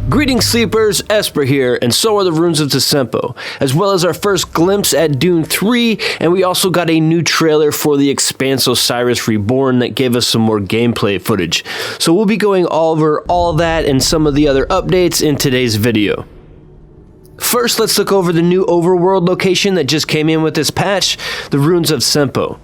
Greetings sleepers, Esper here, and so are the runes of Tsimpo, as well as our first glimpse at Dune 3, and we also got a new trailer for the Expanse Osiris Reborn that gave us some more gameplay footage. So we'll be going over all that and some of the other updates in today's video. First, let's look over the new Overworld location that just came in with this patch, the Ruins of Tsimpo.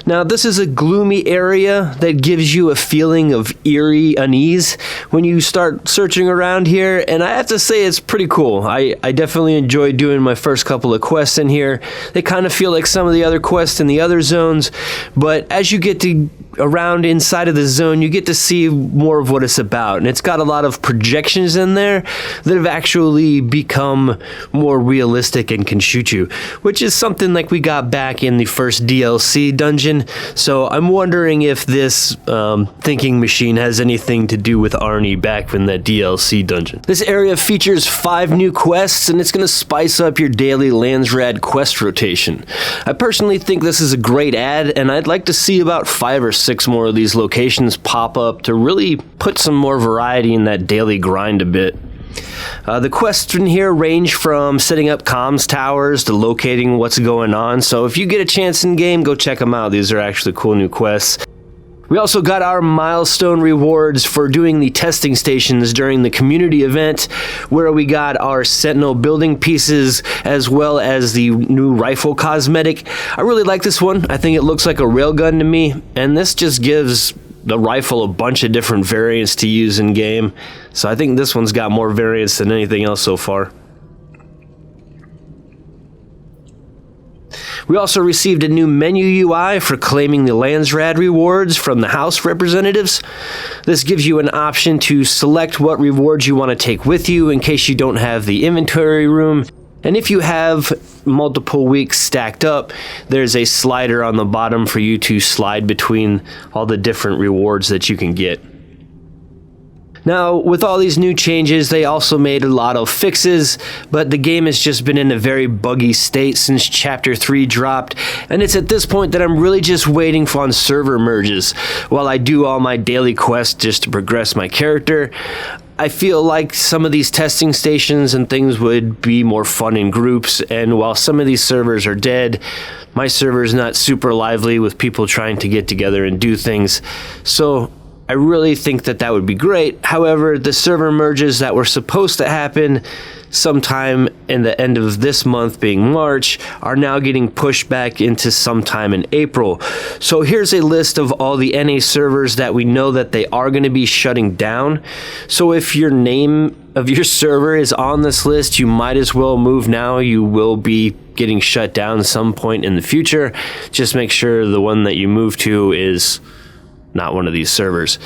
Now, this is a gloomy area that gives you a feeling of eerie unease when you start searching around here, and I have to say it's pretty cool. I definitely enjoyed doing my first couple of quests in here. They kind of feel like some of the other quests in the other zones, but as you get to around inside of the zone, you get to see more of what it's about, and it's got a lot of projections in there that have actually become more realistic and can shoot you, which is something like we got back in the first DLC dungeon. So I'm wondering if this thinking machine has anything to do with Arnie back in that DLC dungeon. This area features 5 new quests, and it's going to spice up your daily Landsrad quest rotation. I personally think this is a great add, and I'd like to see about 5 or 6 more of these locations pop up to really put some more variety in that daily grind a bit. The quests in here range from setting up comms towers to locating what's going on, so if you get a chance in game, go check them out. These are actually cool new quests. We also got our milestone rewards for doing the testing stations during the community event, where we got our Sentinel building pieces as well as the new rifle cosmetic. I really like this one. I think it looks like a railgun to me, and this just gives the rifle a bunch of different variants to use in game. So I think this one's got more variants than anything else so far. We also received a new menu UI for claiming the Landsrad rewards from the house representatives. This gives you an option to select what rewards you want to take with you in case you don't have the inventory room. And if you have multiple weeks stacked up, there's a slider on the bottom for you to slide between all the different rewards that you can get. Now, with all these new changes, they also made a lot of fixes, but the game has just been in a very buggy state since Chapter 3 dropped, and it's at this point that I'm really just waiting on server merges while I do all my daily quests just to progress my character. I feel like some of these testing stations and things would be more fun in groups, and while some of these servers are dead, my server is not super lively with people trying to get together and do things, so I really think that that would be great. However, the server merges that were supposed to happen sometime in the end of this month, being March, are now getting pushed back into sometime in April. So here's a list of all the NA servers that we know that they are going to be shutting down. So if your name of your server is on this list, you might as well move now. You will be getting shut down at some point in the future. Just make sure the one that you move to is not one of these servers.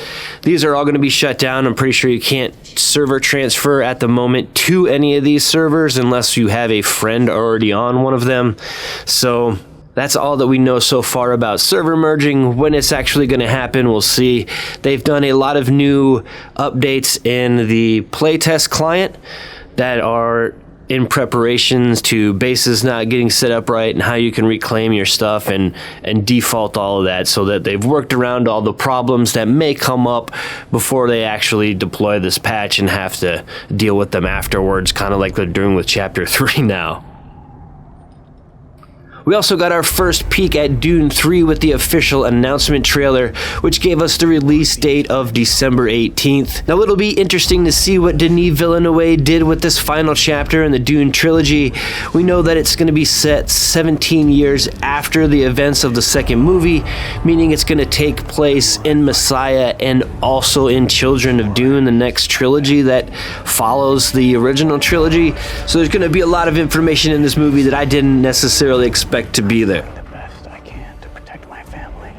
These are all going to be shut down. I'm pretty sure you can't server transfer at the moment to any of these servers unless you have a friend already on one of them. So that's all that we know so far about server merging. When it's actually going to happen, we'll see. They've done a lot of new updates in the playtest client that are in preparations to bases not getting set up right and how you can reclaim your stuff and default all of that, so that they've worked around all the problems that may come up before they actually deploy this patch and have to deal with them afterwards, kind of like they're doing with Chapter 3 now. We also got our first peek at Dune 3 with the official announcement trailer, which gave us the release date of December 18th. Now, it'll be interesting to see what Denis Villeneuve did with this final chapter in the Dune trilogy. We know that it's going to be set 17 years after the events of the second movie, meaning it's going to take place in Messiah and also in Children of Dune, the next trilogy that follows the original trilogy. So there's going to be a lot of information in this movie that I didn't necessarily expect to be there. The best I can to protect my family.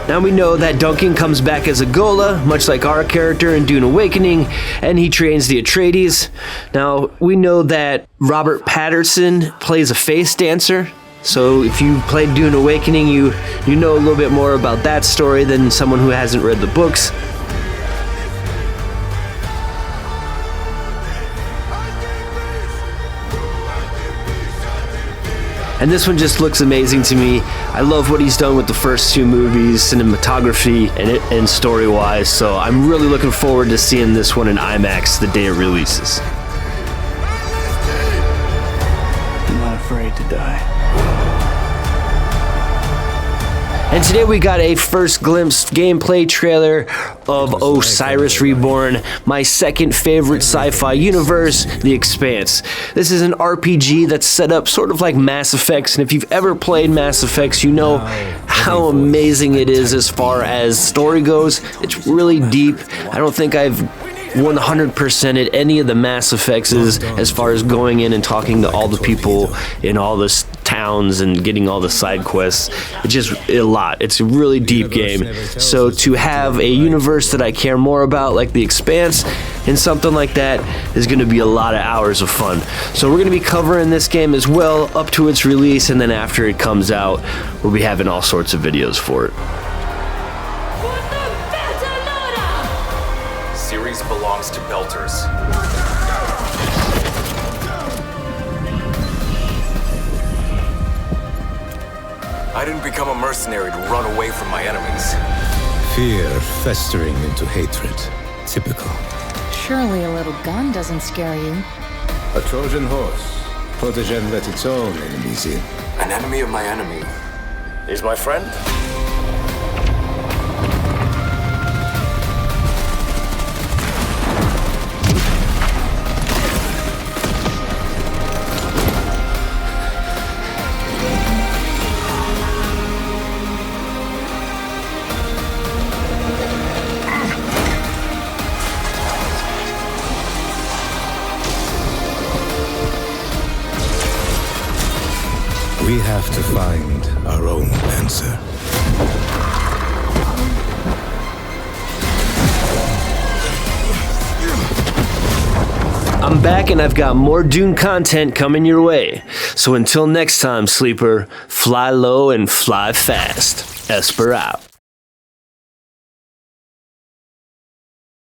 Now we know that Duncan comes back as a Gola, much like our character in Dune Awakening, and he trains the Atreides. Now we know that Robert Patterson plays a face dancer. So if you played Dune Awakening, you know a little bit more about that story than someone who hasn't read the books. And this one just looks amazing to me. I love what he's done with the first two movies, cinematography and story-wise, so I'm really looking forward to seeing this one in IMAX the day it releases. I'm not afraid to die. And today we got a first glimpse gameplay trailer of Osiris Reborn, my second favorite sci-fi universe, The Expanse. This is an RPG that's set up sort of like Mass Effects, and if you've ever played Mass Effects, you know how amazing it is as far as story goes. It's really deep. I don't think I've 100% at any of the Mass Effects as far as going in and talking to all the people in all the towns and getting all the side quests. It's just a lot. It's a really deep game. So to have a universe that I care more about like The Expanse and something like that is going to be a lot of hours of fun. So we're going to be covering this game as well up to its release, and then after it comes out we'll be having all sorts of videos for it. Series belongs to Belters. I didn't become a mercenary to run away from my enemies. Fear festering into hatred. Typical. Surely a little gun doesn't scare you. A Trojan horse. Protege let its own enemies in. An enemy of my enemy is my friend? We have to find our own answer. I'm back and I've got more Dune content coming your way. So until next time, Sleeper, fly low and fly fast. Esper out.